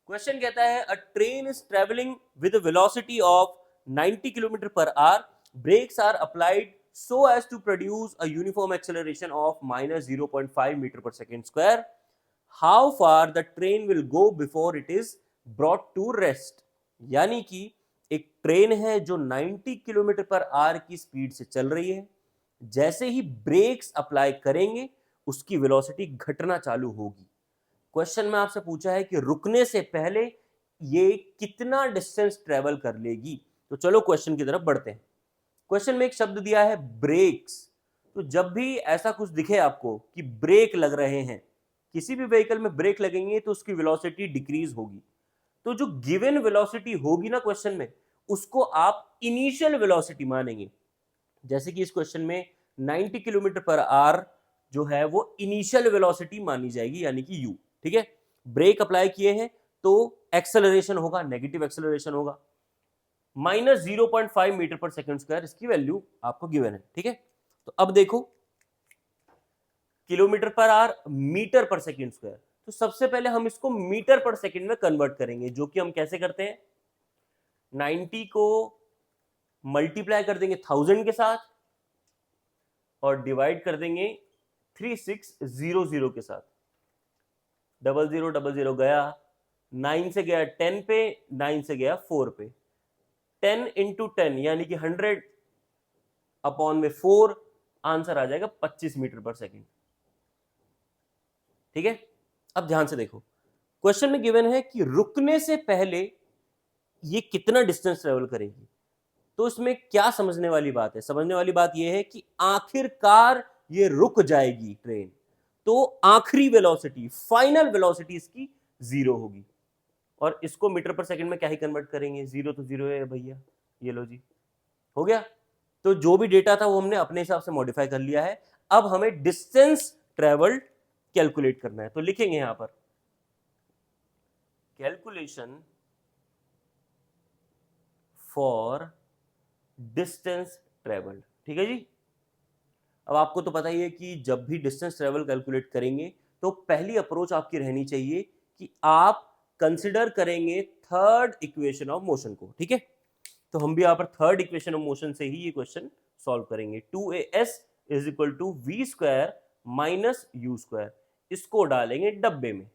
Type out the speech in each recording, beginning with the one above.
Question कहता है a train is travelling with a velocity of 90 kilometre per hour, brakes are applied so as to produce a uniform acceleration of minus 0.5 meter per second square. How far the train will go before it is brought to rest? यानी कि एक train है जो 90 kilometre per our की speed से चल रही है, जैसे ही ब्रेक्स अप्लाई करेंगे उसकी वेलोसिटी घटना चालू होगी। क्वेश्चन में आपसे पूछा है कि रुकने से पहले ये कितना डिस्टेंस ट्रेवल कर लेगी। तो चलो क्वेश्चन की तरफ बढ़ते हैं। क्वेश्चन में एक शब्द दिया है ब्रेक्स। तो जब भी ऐसा कुछ दिखे आपको कि ब्रेक लग रहे हैं, किसी भी व्हीकल में ब्रेक लगेंगे तो उसकी वेलोसिटी डिक्रीज होगी। तो जो गिवन वेलोसिटी होगी ना क्वेश्चन में, उसको आप इनिशियल वेलोसिटी मानेंगे। जैसे कि इस क्वेश्चन में 90 किलोमीटर पर आवर जो है वो इनिशियल वेलोसिटी मानी जाएगी, यानी कि यू। ठीक है, ब्रेक अप्लाई किए हैं तो एक्सेलरेशन होगा, नेगेटिव एक्सेलरेशन होगा, माइनस 0.5 मीटर पर सेकंड स्क्वायर, इसकी वैल्यू आपको गिवन है। ठीक है, तो अब देखो किलोमीटर पर आवर, मीटर पर सेकंड स्क्वायर। तो सबसे पहले हम इसको मीटर पर सेकंड में कन्वर्ट करेंगे, जो कि हम कैसे करते हैं, 90 को मल्टीप्लाई कर देंगे 1000 के साथ और डिवाइड कर देंगे 3600 के साथ। 0000 गया, 9 से गया 10 पे, 9 से गया 4 पे, 10 इंटू 10 यानी कि 100 अपॉन में 4, आंसर आ जाएगा 25 मीटर पर सेकंड। ठीक है, अब ध्यान से देखो, क्वेश्चन में गिवन है कि रुकने से पहले ये कितना डिस्टेंस ट्रेवल करेगी। तो इसमें क्या समझने वाली बात है, समझने वाली बात यह है कि आखिरकार ये रुक जाएगी ट्रेन, तो आखिरी वेलोसिटी, फाइनल वेलोसिटी इसकी 0 होगी। और इसको मीटर पर सेकंड में क्या ही कन्वर्ट करेंगे, 0 तो 0 है भैया, ये लो जी, हो गया। तो जो भी डेटा था वो हमने अपने हिसाब से मॉडिफाई कर लिया है। अब हमें डिस्टेंस ट्रेवल्ड कैलकुलेट करना है, तो लिखेंगे यहां पर कैलकुलेशन फॉर डिस्टेंस ट्रेवल्ड। ठीक है जी, अब आपको तो पता ही है कि जब भी डिस्टेंस ट्रेवल कैलकुलेट करेंगे तो पहली अप्रोच आपकी रहनी चाहिए कि आप कंसिडर करेंगे थर्ड इक्वेशन ऑफ मोशन को। ठीक है, तो हम भी यहां पर थर्ड इक्वेशन ऑफ मोशन से ही ये क्वेश्चन सॉल्व करेंगे। 2as is equal to V square minus U square, इसको डालेंगे डब्बे में।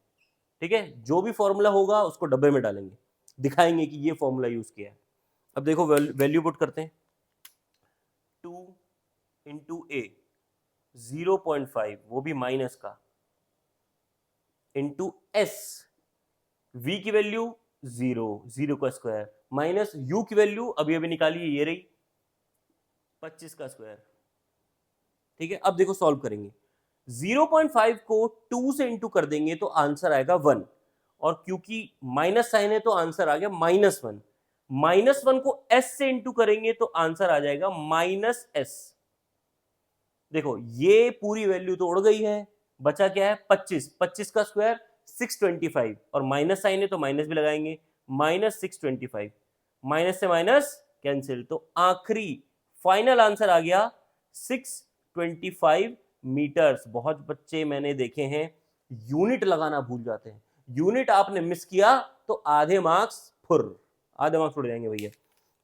ठीक है, जो भी फॉर्मूला होगा उसको डब्बे में डालेंगे, दिखाएंगे कि ये फॉर्मूला यूज किया है। अब देखो वैल्यू पुट करते हैं, 2 इंटू ए 0.5, वो भी माइनस का, इंटू एस, वी की वैल्यू 0, 0 का स्क्वायर, माइनस यू की वैल्यू अभी अभी निकालिए, ये रही 25 का स्क्वायर। ठीक है, अब देखो सॉल्व करेंगे, 0.5 को 2 से इंटू कर देंगे तो आंसर आएगा 1, और क्योंकि माइनस साइन है तो आंसर आ गया -1। -1 को s से इंटू करेंगे तो आंसर आ जाएगा -s। देखो ये पूरी वैल्यू तो उड़ गई है, बचा क्या है 25, 25 का स्क्वायर 625, और माइनस साइन है तो माइनस भी लगाएंगे, -625, माइनस से माइनस कैंसिल, तो आखिरी फाइनल आंसर आ गया 625 मीटर्स। बहुत बच्चे मैंने देखे हैं यूनिट लगाना भूल जाते हैं, यूनिट आपने मिस किया तो आधे मार्क्स उड़ जाएंगे भैया।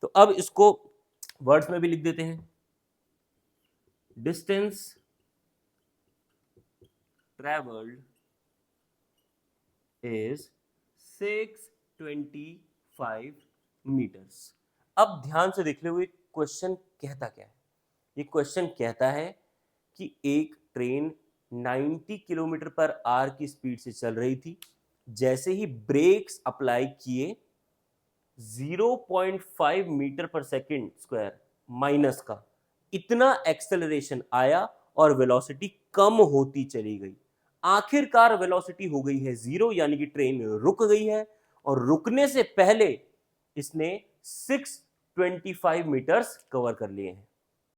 तो अब इसको वर्ड्स में भी लिख देते हैं, डिस्टेंस ट्रेवल्ड इज 625 मीटर्स। अब ध्यान से देखते हुए क्वेश्चन कहता क्या है, ये क्वेश्चन कहता है कि एक ट्रेन 90 किलोमीटर पर आवर की स्पीड से चल रही थी, जैसे ही ब्रेक्स अप्लाई किए 0.5 मीटर पर सेकंड स्क्वायर माइनस का इतना एक्सेलरेशन आया और वेलोसिटी कम होती चली गई। आखिरकार वेलोसिटी हो गई है 0, यानी कि ट्रेन रुक गई है, और रुकने से पहले इसने 625 मीटर्स कवर कर लिए हैं।